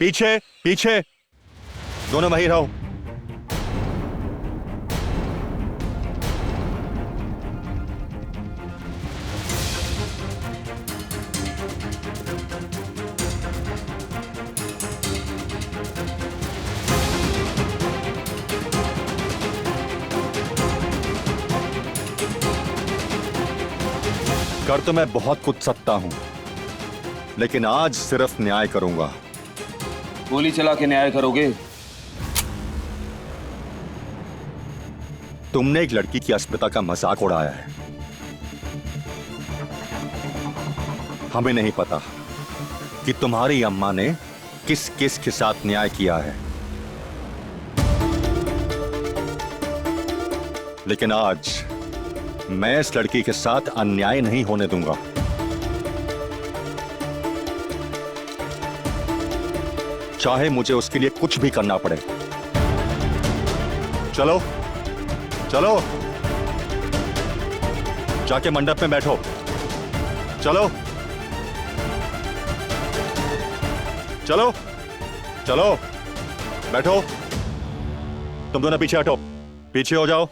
पीछे पीछे, दोनों वहीं रहो। कर तो मैं बहुत कुछ सकता हूं, लेकिन आज सिर्फ न्याय करूंगा। गोली चला के न्याय करोगे? तुमने एक लड़की की अस्मिता का मजाक उड़ाया है। हमें नहीं पता कि तुम्हारी अम्मा ने किस किस के साथ न्याय किया है, लेकिन आज मैं इस लड़की के साथ अन्याय नहीं होने दूंगा। चाहे मुझे उसके लिए कुछ भी करना पड़े। चलो चलो, जाके मंडप में बैठो। चलो चलो चलो, बैठो। तुम दोनों पीछे हटो, पीछे हो जाओ।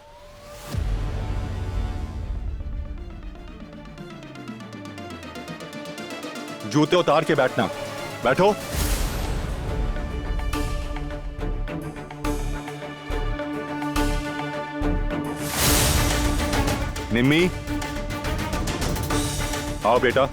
जूते उतार के बैठना। बैठो। निम्मी, आओ बेटा।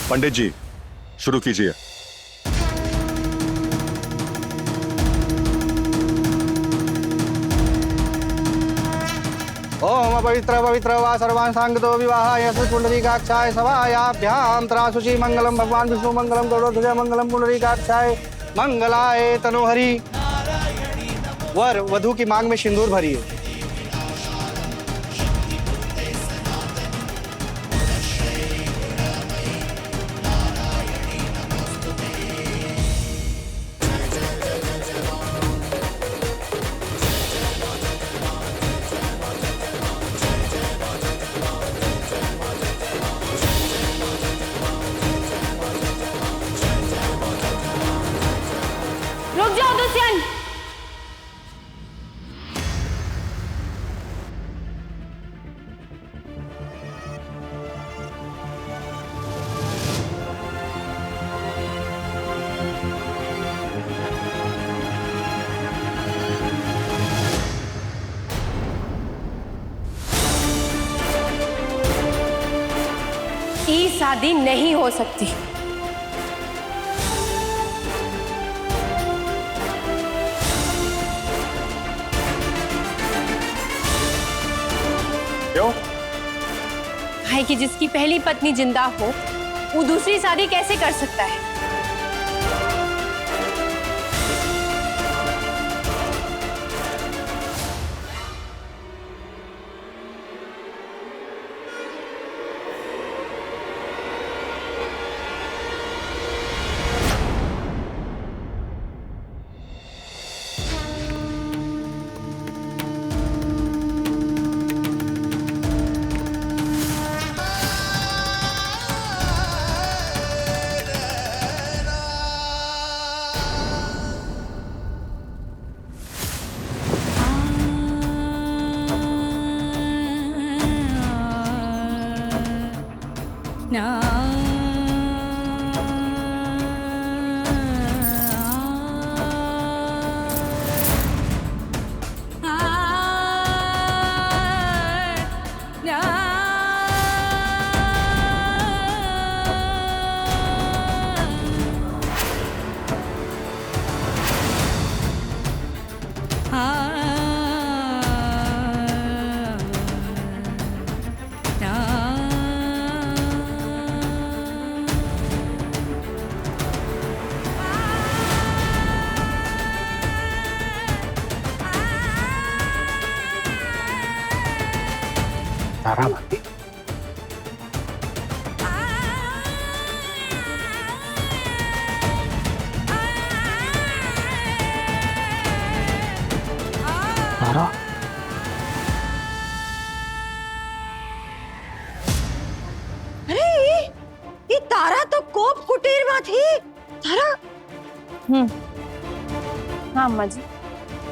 पंडित जी, शुरू कीजिए। ओम पवित्र पवित्र वा सर्वान् सांगतो विवाहाय पुंडरीकाक्षाय सभायाभ्यां त्रासुचि मंगलम भगवान विष्णु मंगलम गरुड़ध्वज मंगलम पुंडरीकाक्षाय मंगलाय तनोहरि। वर वधु की मांग में सिंदूर भरिए। रुक जाओ दुष्यंत। ये शादी नहीं हो सकती। क्यों? भाई की जिसकी पहली पत्नी जिंदा हो, वो दूसरी शादी कैसे कर सकता है? तारामती। तारा, अरे ये तारा तो कोप कुटीर में थी। तारा हाँ अम्मा जी,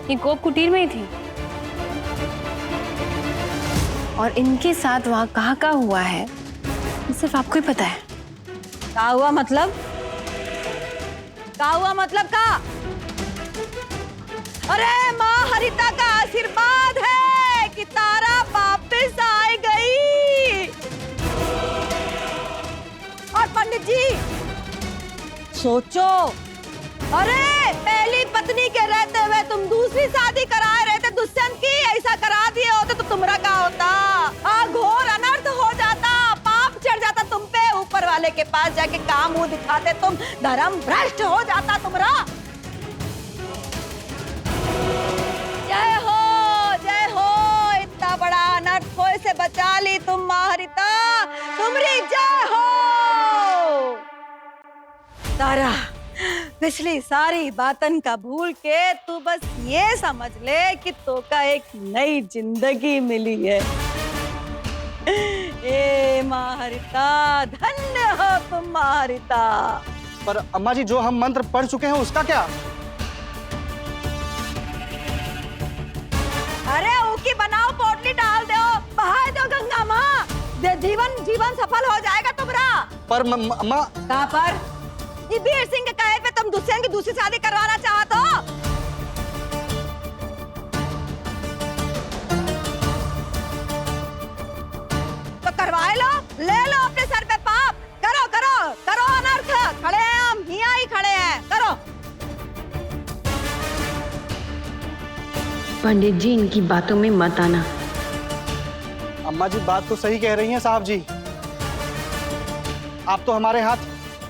ये कोप कुटीर में ही थी। और इनके साथ वहाँ कहाँ हुआ है ये सिर्फ आपको ही पता है। का हुआ मतलब? का हुआ मतलब का? अरे माँ हरिता का आशीर्वाद है कि तारा वापस आ गई। और पंडित जी सोचो, अरे पहली पत्नी के रहते हुए तुम दूसरी शादी कराए रहते दुष्यंत की, ऐसा करा दिए होते तो तुम्हारा क्या होता? घोर अनर्थ हो जाता, पाप चढ़ जाता तुम पे। ऊपर वाले के पास जाके काम मुंह दिखाते तुम, धर्म भ्रष्ट हो जाता तुम्हारा। जय हो, इतना बड़ा अनर्थ होए से बचा ली तुम माँ हरिता, तुम्हारी जय हो। तारा, पिछली सारी बातन का भूल के तू बस ये समझ ले कि तो का एक नई जिंदगी मिली है। ए माँ हरिता, धन्य हो तुम माँ हरिता। पर अम्मा जी, जो हम मंत्र पढ़ चुके हैं उसका क्या? अरे ऊकी बनाओ, पोटली डाल दो, बहा दो गंगा माँ, जीवन सफल हो जाएगा तुम्हारा। पर अम्मा, कहाँ पर? ये वीर सिंह के कहे पे तुम दुष्यंत की दूसरी शादी करवाना चाहते हो? तो करवाए लो, ले लो अपने सर पे पाप। करो करो करो अनर्थ, खड़े हैं हम, यहाँ ही खड़े हैं, करो। पंडित जी, इनकी बातों में मत आना। अम्मा जी बात तो सही कह रही हैं साहब जी। आप तो हमारे हाथ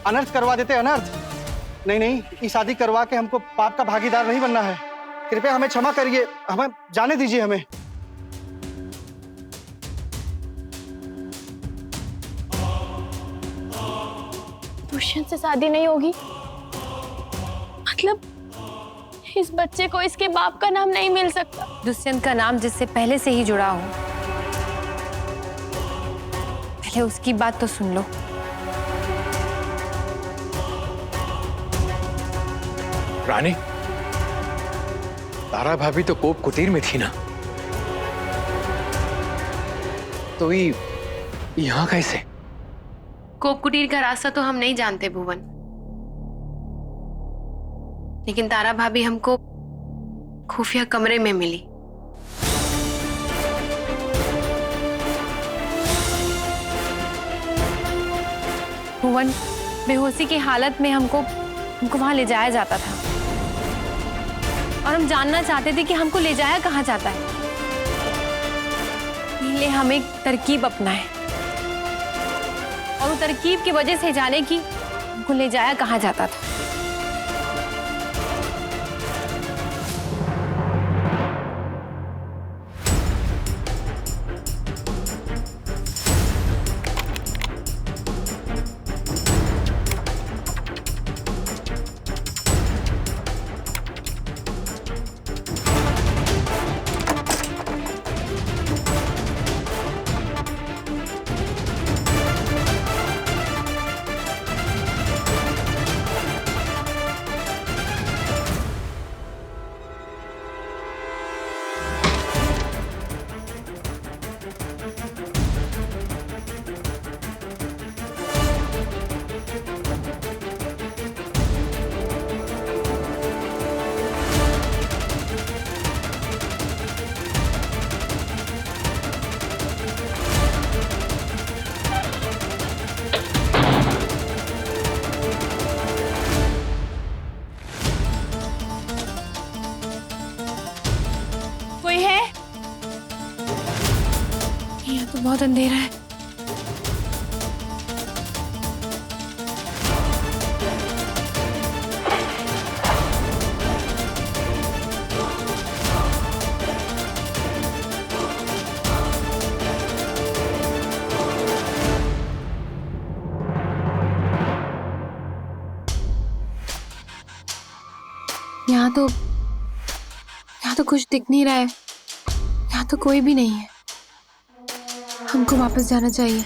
अनर्थ करवा देते, अनर्थ। नहीं, ये शादी करवा के हमको पाप का भागीदार नहीं बनना है। कृपया हमें क्षमा करिए, हमें जाने दीजिए हमें। दुष्यंत से शादी नहीं होगी मतलब इस बच्चे को इसके बाप का नाम नहीं मिल सकता। दुष्यंत का नाम जिससे पहले से ही जुड़ा हो, पहले उसकी बात तो सुन लो। रानी, तारा भाभी तो कोप कुटीर में थी ना, तो ये यहाँ कैसे? कोप कुटीर का रास्ता तो हम नहीं जानते भुवन, लेकिन तारा भाभी हमको खुफिया कमरे में मिली। भुवन बेहोशी की हालत में हमको वहां ले जाया जाता था और हम जानना चाहते थे कि हमको ले जाया कहाँ जाता है। इसलिए हम एक तरकीब अपनाए और वो तरकीब की वजह से जाने की हमको ले जाया कहाँ जाता था। बहुत अंधेरा है। यहाँ तो कुछ दिख नहीं रहा है। यहाँ तो कोई भी नहीं है, हमको वापस जाना चाहिए।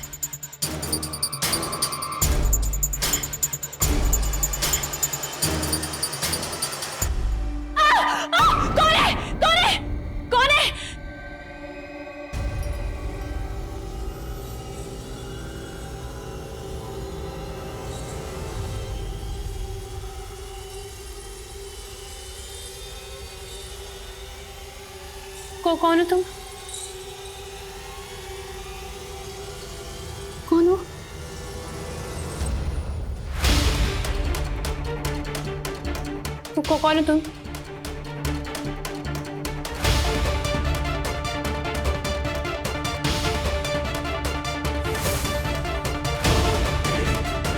कौन है? कौन है? कौन है? कौन हो तुम? कौन हो? कौन हो तुम?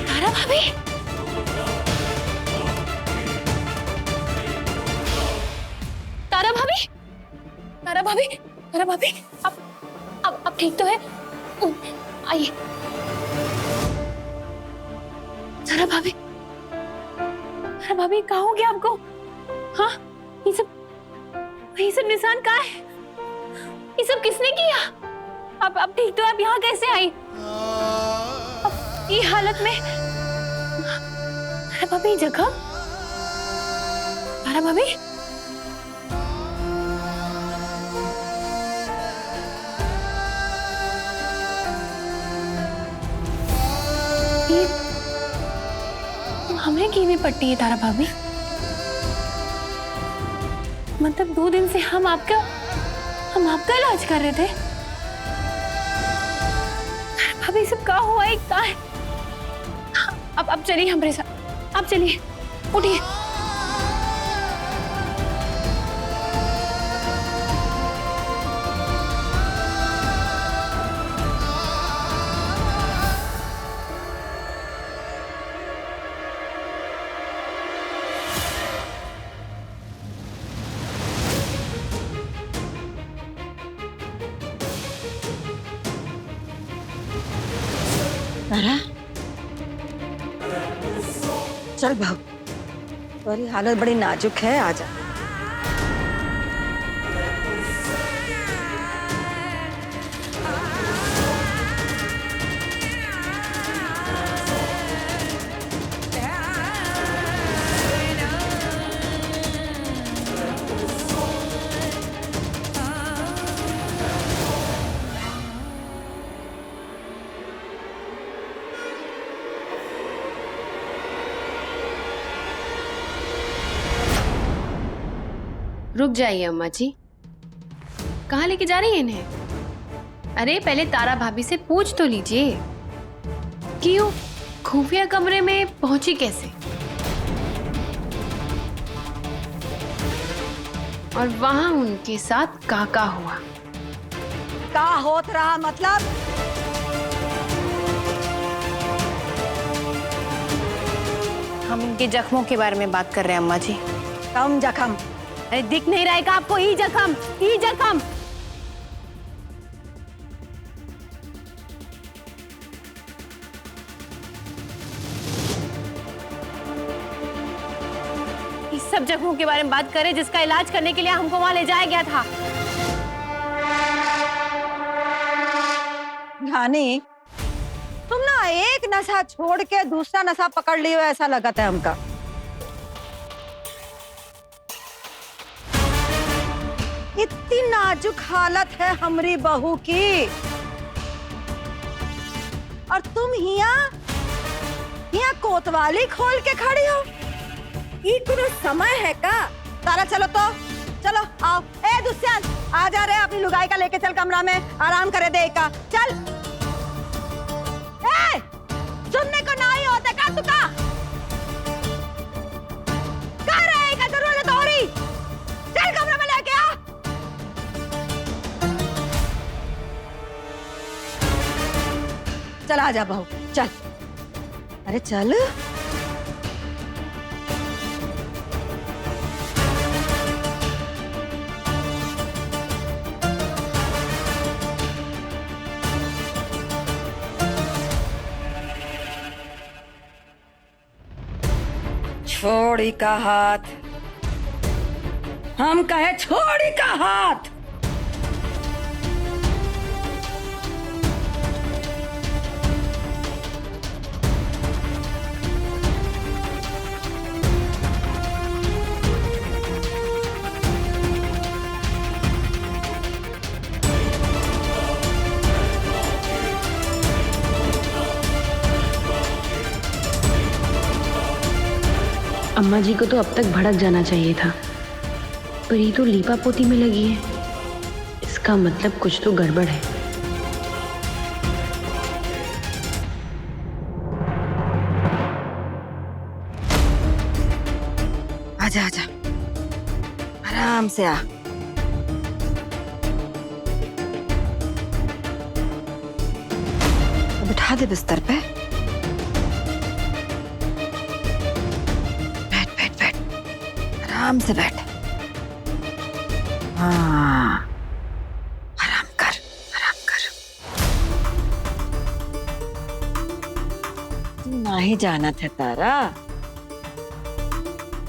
तारा भाभी, तारा भाभी, तारा भाभी, तारा भाभी, अब ठीक तो है? आइए। तारा भाभी, तारा भाभी, कहाँ हो गया आपको? हाँ, ये सब निशान कहाँ है? ये सब किसने किया? अब ठीक तो है? आप यहाँ कैसे आई? अब ये हालत में? तारा भाभी, जगह? तारा भाभी? हमने की हुई पट्टी है तारा भाभी। मतलब 2 दिन से हम आपका इलाज कर रहे थे। तारा भाभी, सब क्या हुआ है? क्या है? अब चलिए हमारे साथ, अब चलिए, उठिए। तारा, चल भाऊ, तुम्हारी हालत बड़ी नाजुक है, आजा। रुक जाइए अम्मा जी, कहाँ लेके जा रही है इन्हें? अरे पहले तारा भाभी से पूछ तो लीजिए कि वो खुफिया कमरे में पहुंची कैसे, और वहां उनके साथ का हुआ। का होत रहा मतलब? हम इनके जख्मों के बारे में बात कर रहे हैं अम्मा जी। कम जख्म? अरे दिख नहीं रहा है क्या आपको? ही जख्म, ही जख्म। इस सब जख्मों के बारे में बात करें जिसका इलाज करने के लिए हमको वहां ले जाया गया था। रानी, तुम ना एक नशा छोड़ के दूसरा नशा पकड़ लियो ऐसा लगता है हमका। इतनी नाजुक हालत है हमारी बहू की, और तुम यहाँ कोतवाली खोल के खड़ी हो। ये कोई समय है का? तारा चलो तो, चलो आओ। ए दुष्यंत, आ जा रहे अपनी लुगाई का लेके चल कमरा में, आराम करे दे का। चल। ए, सुनने को ना ही होता का तुका? कह रहे का जरूरत हो रही? चल कमरे में लेके आ। चल आ जा बहू, चल। अरे चल। छोड़ी का हाथ, हम कहे छोड़ी का हाथ। अम्मा जी को तो अब तक भड़क जाना चाहिए था, पर ये तो लीपा पोती में लगी है। इसका मतलब कुछ तो गड़बड़ है। आजा आजा, आराम से आ। बिठा दे बिस्तर पे। बैठ बैठ बैठ, आराम से बैठ। हाँ, आराम कर, आराम कर। तू ना ही जाना था तारा,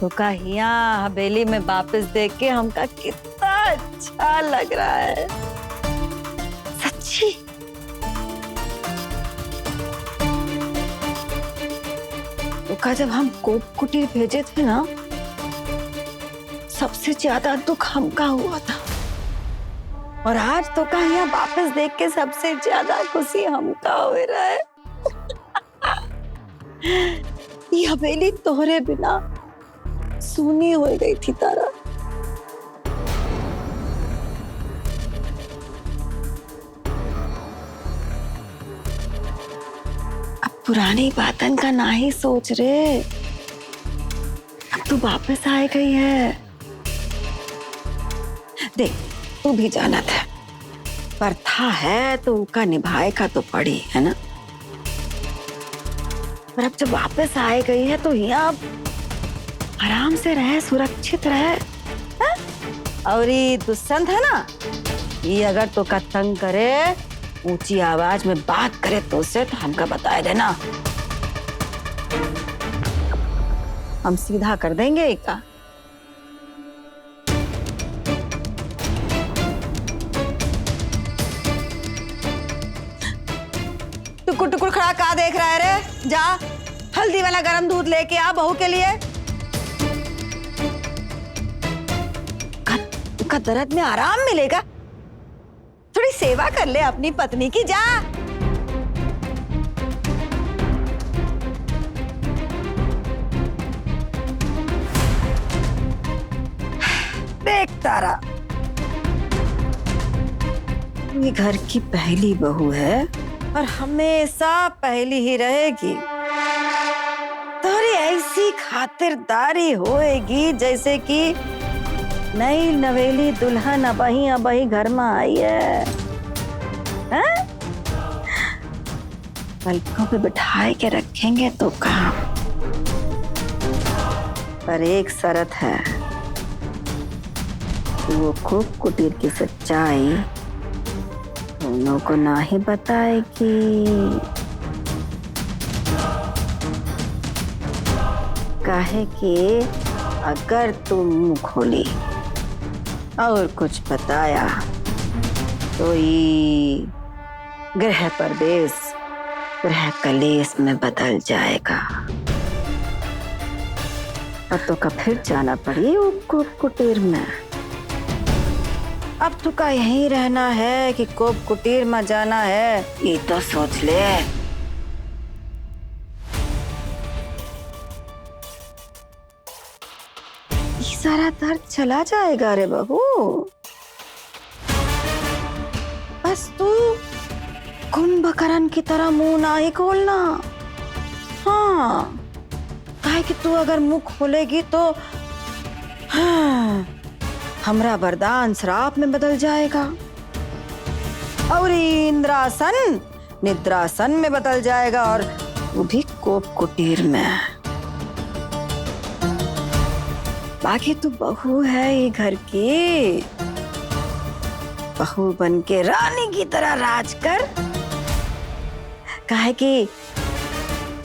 तो का यहाँ हवेली में वापस देख के हमका कितना अच्छा लग रहा है, सच्ची। तो का जब हम कोप कुटीर भेजे थे ना, सबसे ज्यादा दुख हमका हुआ था, और आज तो का यहाँ वापस देख के सबसे ज्यादा खुशी हमका हो रहा है। ये हवेली तोहरे बिना सूनी हो गई थी तारा। अब पुरानी बातन का ना ही सोच रे, अब तू वापस आ गई है। देख, तू भी जाना था, पर था है तो उनका निभाए का तो पड़ी है ना। पर अब जब वापस आ गई है तो यहाँ आराम से रहे, सुरक्षित रहे। है? और ये दुष्यंत है ना, ये अगर तो का तंग करे, ऊंची आवाज में बात करे तो उसे तो हमका बताए देना, हम सीधा कर देंगे इका। टुकुर टुकुर खड़ा का देख रहा है रे? जा हल्दी वाला गरम दूध लेके आ बहू के लिए। का दर्द में आराम मिलेगा, थोड़ी सेवा कर ले अपनी पत्नी की। जा देख तारा, ये घर की पहली बहू है और हमेशा पहली ही रहेगी। थोड़ी ऐसी खातिरदारी होएगी जैसे कि नई नवेली दुल्हन अबही घर में आई है। पलकों पे बिठाए के रखेंगे तो कहाँ, पर एक शर्त है, वो खूब कुटीर की सच्चाई दोनों को ना ही बताएगी। काहे कि अगर तुम मुंह खोली और कुछ बताया तो ये गृह प्रवेश गृह कलेश में बदल जाएगा, अब तो का फिर जाना पड़ी कोप कुटीर में। अब तो का यहीं रहना है कि कोप कुटीर में जाना है, ये तो सोच ले। सारा दर्द चला जाएगा रे बहू, बस तू कुंभकर्ण की तरह मुंह ना ही खोलना। हाँ, काहे कि तू अगर मुंह खोलेगी तो हाँ, हमरा वरदान श्राप में बदल जाएगा और इंद्रासन निद्रासन में बदल जाएगा, और वो भी कोप कुटीर में। बाकी तू बहू है ये घर की, बहू बन के रानी की तरह राज कर। काहे कि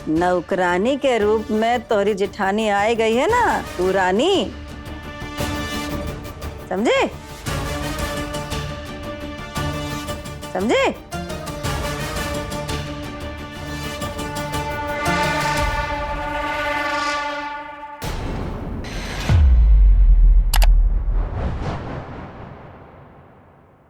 नौकरानी के रूप में तोरी जेठानी आई गई है ना, तू रानी, समझे समझे?